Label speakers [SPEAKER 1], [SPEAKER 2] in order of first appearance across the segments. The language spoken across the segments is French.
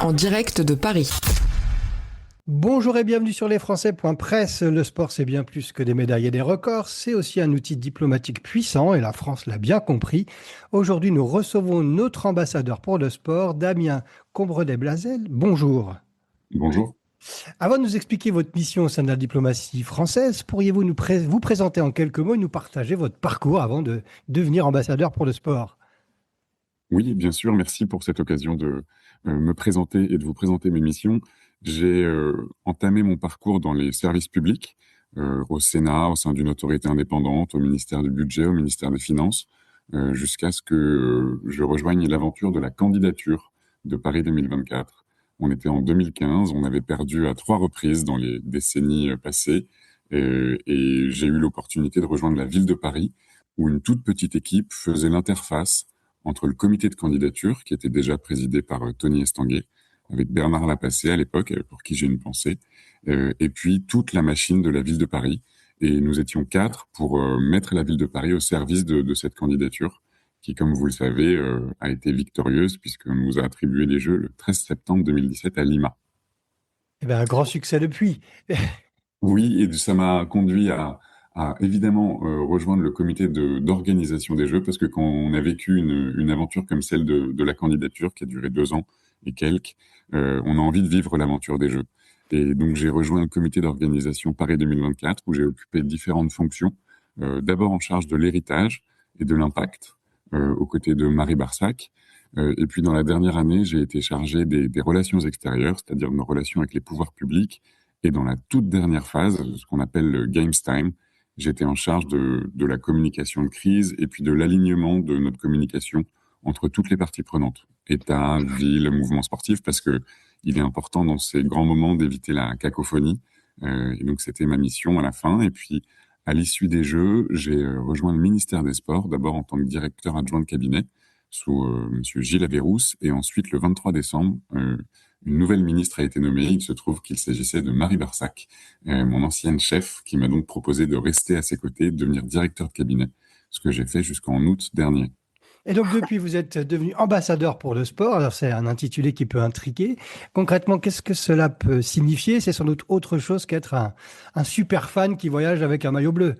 [SPEAKER 1] En direct de Paris.
[SPEAKER 2] Bonjour et bienvenue sur lesfrançais.press. Le sport, c'est bien plus que des médailles et des records. C'est aussi un outil diplomatique puissant et la France l'a bien compris. Aujourd'hui, nous recevons notre ambassadeur pour le sport, Damien Combredet-Blazel. Bonjour.
[SPEAKER 3] Bonjour.
[SPEAKER 2] Avant de nous expliquer votre mission au sein de la diplomatie française, pourriez-vous vous présenter en quelques mots et nous partager votre parcours avant de devenir ambassadeur pour le sport?
[SPEAKER 3] Oui, bien sûr. Merci pour cette occasion de me présenter et de vous présenter mes missions. J'ai entamé mon parcours dans les services publics, au Sénat, au sein d'une autorité indépendante, au ministère du Budget, au ministère des Finances, jusqu'à ce que je rejoigne l'aventure de la candidature de Paris 2024. On était en 2015, on avait perdu à 3 reprises dans les décennies passées, et j'ai eu l'opportunité de rejoindre la ville de Paris, où une toute petite équipe faisait l'interface entre le comité de candidature, qui était déjà présidé par Tony Estanguet, avec Bernard Lapassé à l'époque, pour qui j'ai une pensée, et puis toute la machine de la ville de Paris. Et nous étions 4 pour mettre la ville de Paris au service de cette candidature, qui, comme vous le savez, a été victorieuse, puisqu'on nous a attribué les Jeux le 13 septembre 2017 à Lima.
[SPEAKER 2] Eh bien, un grand succès depuis.
[SPEAKER 3] Oui, et ça m'a conduit à évidemment rejoindre le comité d'organisation des Jeux, parce que quand on a vécu une aventure comme celle de la candidature, qui a duré 2 ans et quelques, on a envie de vivre l'aventure des Jeux. Et donc j'ai rejoint le comité d'organisation Paris 2024, où j'ai occupé différentes fonctions, d'abord en charge de l'héritage et de l'impact, aux côtés de Marie Barsac. Et puis dans la dernière année, j'ai été chargé des relations extérieures, c'est-à-dire nos relations avec les pouvoirs publics. Et dans la toute dernière phase, ce qu'on appelle le Games Time, j'étais en charge de la communication de crise et puis de l'alignement de notre communication entre toutes les parties prenantes, État, ville, mouvement sportif, parce que il est important dans ces grands moments d'éviter la cacophonie. Et donc c'était ma mission à la fin. Et puis à l'issue des Jeux, j'ai rejoint le ministère des Sports, d'abord en tant que directeur adjoint de cabinet sous Monsieur Gilles Averrousse, et ensuite le 23 décembre, une nouvelle ministre a été nommée. Il se trouve qu'il s'agissait de Marie Barsac, mon ancienne chef, qui m'a donc proposé de rester à ses côtés, de devenir directeur de cabinet, ce que j'ai fait jusqu'en août dernier.
[SPEAKER 2] Et donc, depuis, vous êtes devenu ambassadeur pour le sport. Alors, c'est un intitulé qui peut intriguer. Concrètement, qu'est-ce que cela peut signifier? C'est sans doute autre chose qu'être un super fan qui voyage avec un maillot bleu.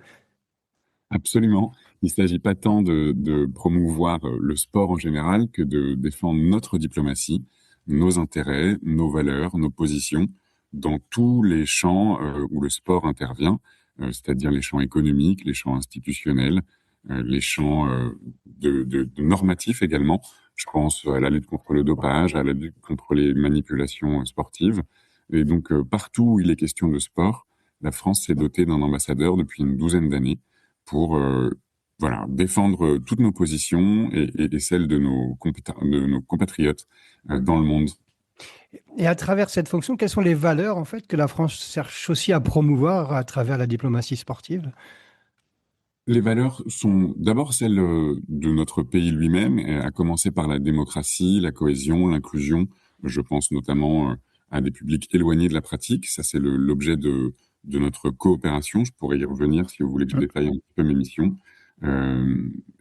[SPEAKER 3] Absolument. Il ne s'agit pas tant de promouvoir le sport en général que de défendre notre diplomatie, nos intérêts, nos valeurs, nos positions dans tous les champs où le sport intervient, c'est-à-dire les champs économiques, les champs institutionnels, les champs de normatifs également. Je pense à la lutte contre le dopage, à la lutte contre les manipulations sportives. Et donc, partout où il est question de sport, la France s'est dotée d'un ambassadeur depuis une douzaine d'années pour défendre toutes nos positions et celles de nos compatriotes dans le monde.
[SPEAKER 2] Et à travers cette fonction, quelles sont les valeurs en fait que la France cherche aussi à promouvoir à travers la diplomatie sportive?
[SPEAKER 3] Les valeurs sont d'abord celles de notre pays lui-même, à commencer par la démocratie, la cohésion, l'inclusion. Je pense notamment à des publics éloignés de la pratique. Ça, c'est l'objet de notre coopération. Je pourrais y revenir si vous voulez que je détaille un petit peu mes missions.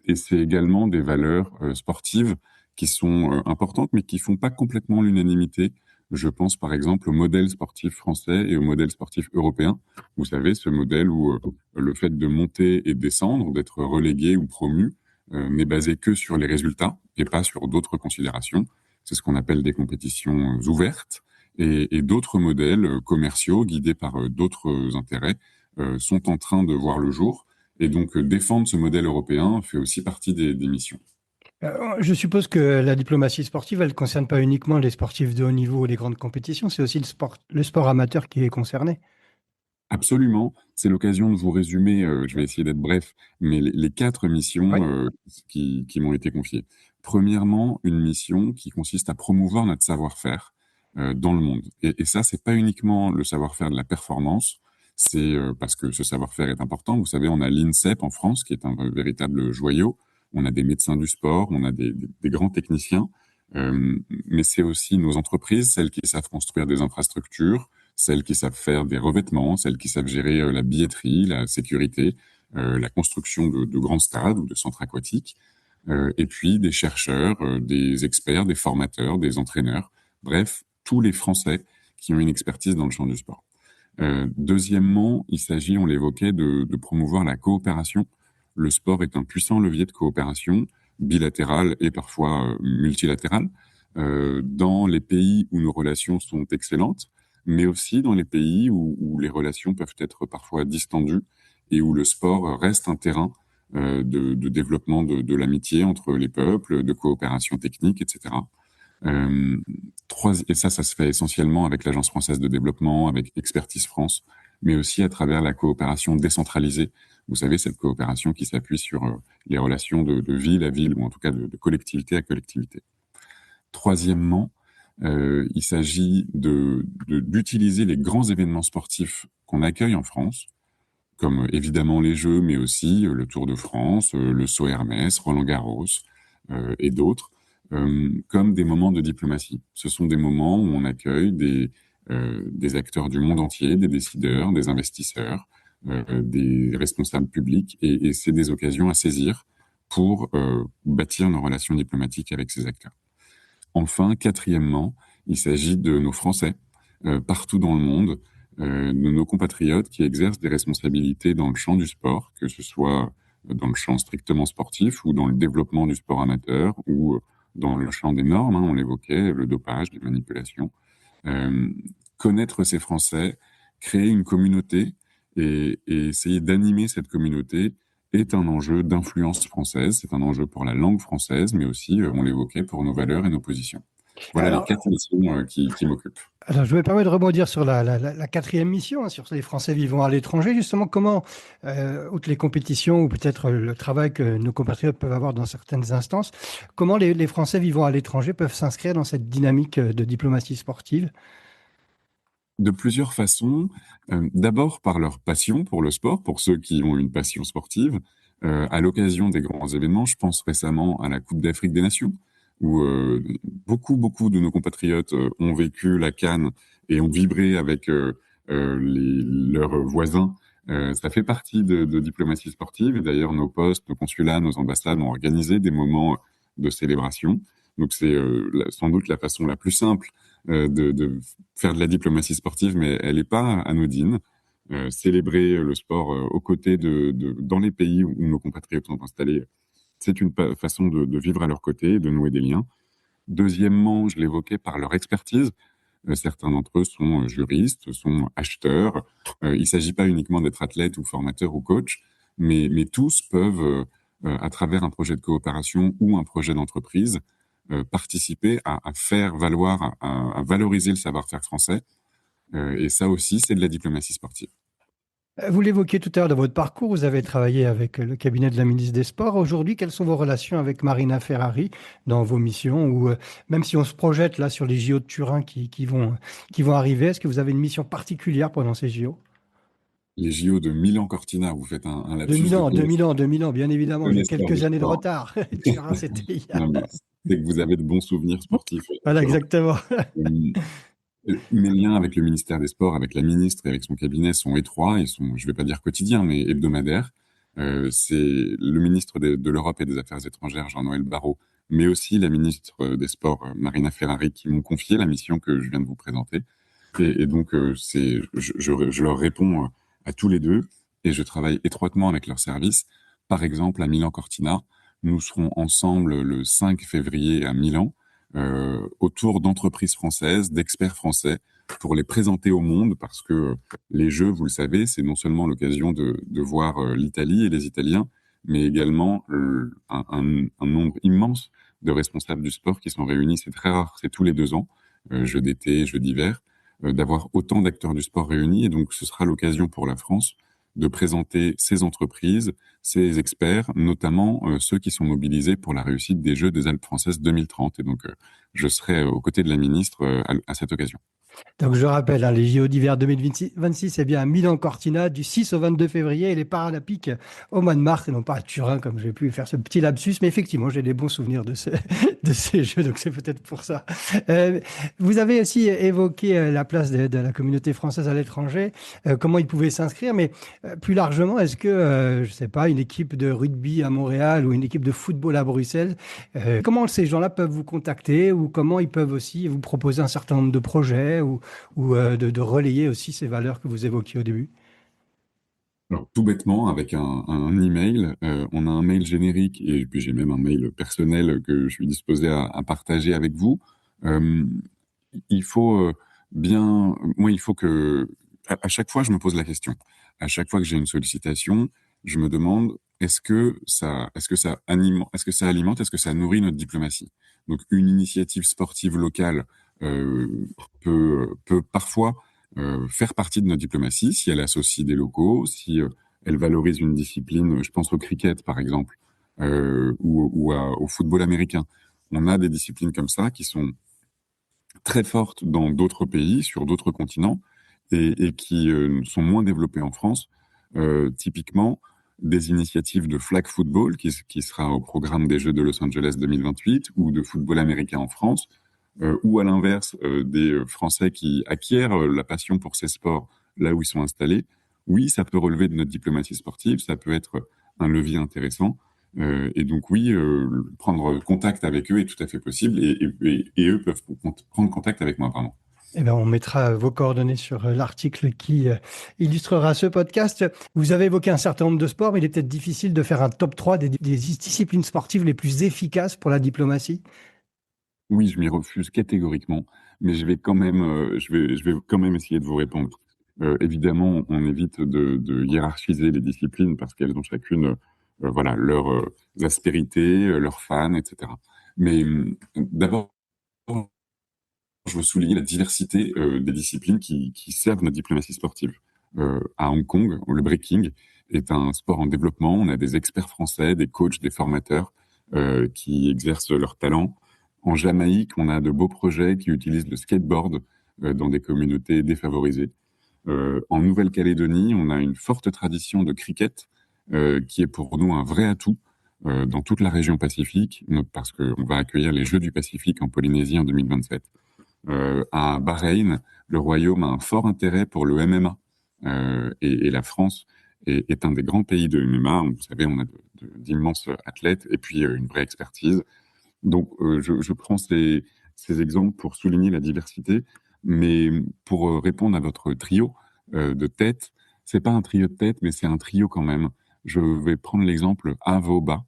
[SPEAKER 3] Et c'est également des valeurs sportives qui sont importantes, mais qui font pas complètement l'unanimité. Je pense par exemple au modèle sportif français et au modèle sportif européen. Vous savez, ce modèle où le fait de monter et descendre, d'être relégué ou promu, n'est basé que sur les résultats et pas sur d'autres considérations. C'est ce qu'on appelle des compétitions ouvertes. Et d'autres modèles commerciaux guidés par d'autres intérêts sont en train de voir le jour. Et donc, défendre ce modèle européen fait aussi partie des missions.
[SPEAKER 2] Je suppose que la diplomatie sportive, elle ne concerne pas uniquement les sportifs de haut niveau ou les grandes compétitions, c'est aussi le sport amateur qui est concerné.
[SPEAKER 3] Absolument. C'est l'occasion de vous résumer, je vais essayer d'être bref, mais les 4 missions
[SPEAKER 2] Oui.
[SPEAKER 3] qui m'ont été confiées. Premièrement, une mission qui consiste à promouvoir notre savoir-faire dans le monde. Et ça, c'est pas uniquement le savoir-faire de la performance, c'est parce que ce savoir-faire est important. Vous savez, on a l'INSEP en France, qui est un véritable joyau. On a des médecins du sport, on a des grands techniciens, mais c'est aussi nos entreprises, celles qui savent construire des infrastructures, celles qui savent faire des revêtements, celles qui savent gérer la billetterie, la sécurité. la construction de grands stades ou de centres aquatiques, et puis des chercheurs, des experts, des formateurs, des entraîneurs, bref, tous les Français qui ont une expertise dans le champ du sport. Deuxièmement, il s'agit, on l'évoquait, de promouvoir la coopération. Le sport est un puissant levier de coopération, bilatérale et parfois multilatérale, dans les pays où nos relations sont excellentes, mais aussi dans les pays où les relations peuvent être parfois distendues et où le sport reste un terrain de développement de l'amitié entre les peuples, de coopération technique, etc. Euh, et ça se fait essentiellement avec l'Agence française de développement, avec Expertise France, mais aussi à travers la coopération décentralisée. Vous savez, cette coopération qui s'appuie sur les relations de ville à ville, ou en tout cas de collectivité à collectivité. Troisièmement, il s'agit d'utiliser les grands événements sportifs qu'on accueille en France, comme évidemment les Jeux, mais aussi le Tour de France, le Saut Hermès, Roland-Garros et d'autres, comme des moments de diplomatie. Ce sont des moments où on accueille des acteurs du monde entier, des décideurs, des investisseurs, des responsables publics, et c'est des occasions à saisir pour bâtir nos relations diplomatiques avec ces acteurs. Enfin, quatrièmement, il s'agit de nos Français partout dans le monde, de nos compatriotes qui exercent des responsabilités dans le champ du sport, que ce soit dans le champ strictement sportif ou dans le développement du sport amateur ou dans le champ des normes, hein, on l'évoquait, le dopage, les manipulations. Euh, Connaître ces Français, créer une communauté et essayer d'animer cette communauté est un enjeu d'influence française, c'est un enjeu pour la langue française, mais aussi, on l'évoquait, pour nos valeurs et nos positions. Voilà les
[SPEAKER 2] Alors,
[SPEAKER 3] 4 missions qui m'occupent.
[SPEAKER 2] Alors, je me permets de rebondir sur la quatrième mission, hein, sur les Français vivant à l'étranger. Justement, comment, outre les compétitions ou peut-être le travail que nos compatriotes peuvent avoir dans certaines instances, comment les Français vivant à l'étranger peuvent s'inscrire dans cette dynamique de diplomatie sportive?
[SPEAKER 3] De plusieurs façons. D'abord par leur passion pour le sport, pour ceux qui ont une passion sportive. À l'occasion des grands événements, je pense récemment à la Coupe d'Afrique des Nations, où beaucoup de nos compatriotes ont vécu la CAN et ont vibré avec leurs voisins. Ça fait partie de diplomatie sportive, et d'ailleurs nos postes, nos consulats, nos ambassades ont organisé des moments de célébration. Donc c'est sans doute la façon la plus simple de faire de la diplomatie sportive, mais elle n'est pas anodine. Célébrer le sport aux côtés dans les pays où nos compatriotes sont installés, c'est une façon de vivre à leur côté, de nouer des liens. Deuxièmement, je l'évoquais par leur expertise. Certains d'entre eux sont juristes, sont acheteurs. Il ne s'agit pas uniquement d'être athlète ou formateur ou coach, mais tous peuvent, à travers un projet de coopération ou un projet d'entreprise, participer à faire valoir, à valoriser le savoir-faire français. Et ça aussi, c'est de la diplomatie sportive.
[SPEAKER 2] Vous l'évoquiez tout à l'heure dans votre parcours, vous avez travaillé avec le cabinet de la ministre des Sports. Aujourd'hui, quelles sont vos relations avec Marina Ferrari dans vos missions? Ou même si on se projette là sur les JO de Turin qui vont arriver, est-ce que vous avez une mission particulière pendant ces JO?
[SPEAKER 3] Les JO de Milan-Cortina, vous faites un lapsus
[SPEAKER 2] 2000
[SPEAKER 3] de
[SPEAKER 2] ans, 2000 ans, 2000 ans, bien évidemment, j'ai
[SPEAKER 3] connaisseur
[SPEAKER 2] quelques
[SPEAKER 3] du
[SPEAKER 2] années de
[SPEAKER 3] sport.
[SPEAKER 2] retard. Turin, c'était il y a...
[SPEAKER 3] Non, mais c'est que vous avez de bons souvenirs sportifs.
[SPEAKER 2] Voilà,
[SPEAKER 3] Alors,
[SPEAKER 2] exactement.
[SPEAKER 3] mes liens avec le ministère des Sports, avec la ministre et avec son cabinet sont étroits et sont, je vais pas dire quotidiens, mais hebdomadaires. C'est le ministre de l'Europe et des Affaires étrangères, Jean-Noël Barrot, mais aussi la ministre des Sports, Marina Ferrari, qui m'ont confié la mission que je viens de vous présenter. Et donc, je leur réponds à tous les deux et je travaille étroitement avec leurs services. Par exemple, à Milan-Cortina, nous serons ensemble le 5 février à Milan, autour d'entreprises françaises, d'experts français, pour les présenter au monde, parce que les Jeux, vous le savez, c'est non seulement l'occasion de voir l'Italie et les Italiens, mais également un nombre immense de responsables du sport qui sont réunis. C'est très rare, c'est tous les 2 ans, jeux d'été, jeux d'hiver, d'avoir autant d'acteurs du sport réunis. Et donc, ce sera l'occasion pour la France de présenter ces entreprises, ces experts, notamment ceux qui sont mobilisés pour la réussite des Jeux des Alpes françaises 2030. Et donc, je serai aux côtés de la ministre à cette occasion.
[SPEAKER 2] Donc je rappelle, hein, les JO d'hiver 2026, c'est bien à Milan-Cortina du 6 au 22 février et les Paralympiques au mois de mars et non pas à Turin comme j'ai pu faire ce petit lapsus. Mais effectivement, j'ai des bons souvenirs de ces jeux, donc c'est peut-être pour ça. Euh, Vous avez aussi évoqué la place de la communauté française à l'étranger, comment ils pouvaient s'inscrire, mais plus largement, est-ce que, je ne sais pas, une équipe de rugby à Montréal ou une équipe de football à Bruxelles, comment ces gens-là peuvent vous contacter ou comment ils peuvent aussi vous proposer un certain nombre de projets ou de relayer aussi ces valeurs que vous évoquiez au début?
[SPEAKER 3] Alors, tout bêtement, avec un email, on a un mail générique et puis j'ai même un mail personnel que je suis disposé à partager avec vous. Euh, il faut moi, il faut que, à chaque fois, je me pose la question. À chaque fois que j'ai une sollicitation, je me demande est-ce que ça alimente, est-ce que ça nourrit notre diplomatie? Donc, une initiative sportive locale euh, peut parfois faire partie de notre diplomatie si elle associe des locaux, si elle valorise une discipline. Je pense au cricket, par exemple, au football américain. On a des disciplines comme ça qui sont très fortes dans d'autres pays, sur d'autres continents, et qui sont moins développées en France. Typiquement, des initiatives de flag football, qui sera au programme des Jeux de Los Angeles 2028, ou de football américain en France, ou à l'inverse, des Français qui acquièrent la passion pour ces sports là où ils sont installés. Oui, ça peut relever de notre diplomatie sportive, ça peut être un levier intéressant. Et donc oui, prendre contact avec eux est tout à fait possible et eux peuvent prendre contact avec moi, pardon.
[SPEAKER 2] Eh bien, on mettra vos coordonnées sur l'article qui illustrera ce podcast. Vous avez évoqué un certain nombre de sports, mais il est peut-être difficile de faire un top 3 des disciplines sportives les plus efficaces pour la diplomatie.
[SPEAKER 3] Oui, je m'y refuse catégoriquement, mais je vais quand même essayer de vous répondre. Évidemment, on évite de hiérarchiser les disciplines parce qu'elles ont chacune, voilà, leurs aspérités, leurs fans, etc. Mais d'abord, je veux souligner la diversité des disciplines qui servent notre diplomatie sportive. À Hong Kong, le breaking est un sport en développement. On a des experts français, des coachs, des formateurs qui exercent leur talent. En Jamaïque, on a de beaux projets qui utilisent le skateboard dans des communautés défavorisées. En Nouvelle-Calédonie, on a une forte tradition de cricket qui est pour nous un vrai atout dans toute la région Pacifique, parce qu'on va accueillir les Jeux du Pacifique en Polynésie en 2027. À Bahreïn, le Royaume a un fort intérêt pour le MMA et la France est un des grands pays de MMA. Vous savez, on a d'immenses athlètes et puis une vraie expertise. Donc, je prends ces exemples pour souligner la diversité, mais pour répondre à votre trio de tête, c'est pas un trio de tête, mais c'est un trio quand même. Je vais prendre l'exemple Avoba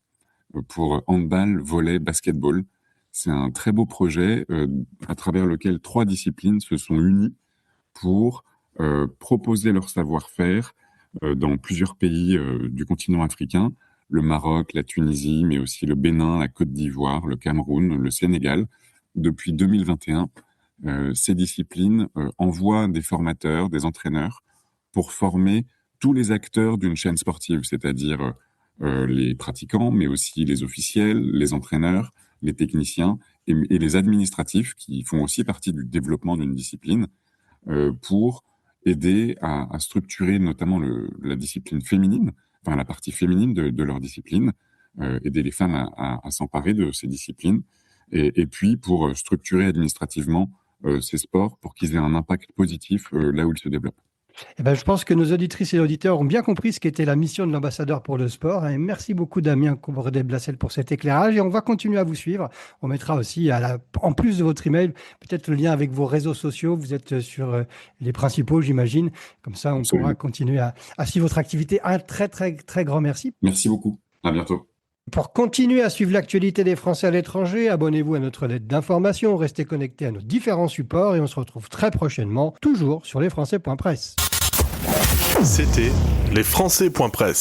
[SPEAKER 3] pour handball, volley, basketball. C'est un très beau projet à travers lequel trois disciplines se sont unies pour proposer leur savoir-faire dans plusieurs pays du continent africain, le Maroc, la Tunisie, mais aussi le Bénin, la Côte d'Ivoire, le Cameroun, le Sénégal. Depuis 2021, ces disciplines envoient des formateurs, des entraîneurs pour former tous les acteurs d'une chaîne sportive, c'est-à-dire les pratiquants, mais aussi les officiels, les entraîneurs, les techniciens et les administratifs qui font aussi partie du développement d'une discipline pour aider à structurer notamment la discipline féminine, enfin la partie féminine de leur discipline, aider les femmes à s'emparer de ces disciplines, et puis pour structurer administrativement ces sports pour qu'ils aient un impact positif là où ils se développent.
[SPEAKER 2] Eh ben, je pense que nos auditrices et auditeurs ont bien compris ce qu'était la mission de l'ambassadeur pour le sport. Et merci beaucoup, Damien Combordet-Blacel, pour cet éclairage. Et on va continuer à vous suivre. On mettra aussi, en plus de votre email, peut-être le lien avec vos réseaux sociaux. Vous êtes sur les principaux, j'imagine. Comme ça, on pourra
[SPEAKER 3] Absolument.
[SPEAKER 2] continuer à suivre votre activité. Un très, très, très grand merci.
[SPEAKER 3] Merci beaucoup. À bientôt.
[SPEAKER 2] Pour continuer à suivre l'actualité des Français à l'étranger, abonnez-vous à notre lettre d'information, restez connectés à nos différents supports et on se retrouve très prochainement, toujours sur lesfrançais.press.
[SPEAKER 1] C'était lesfrançais.press.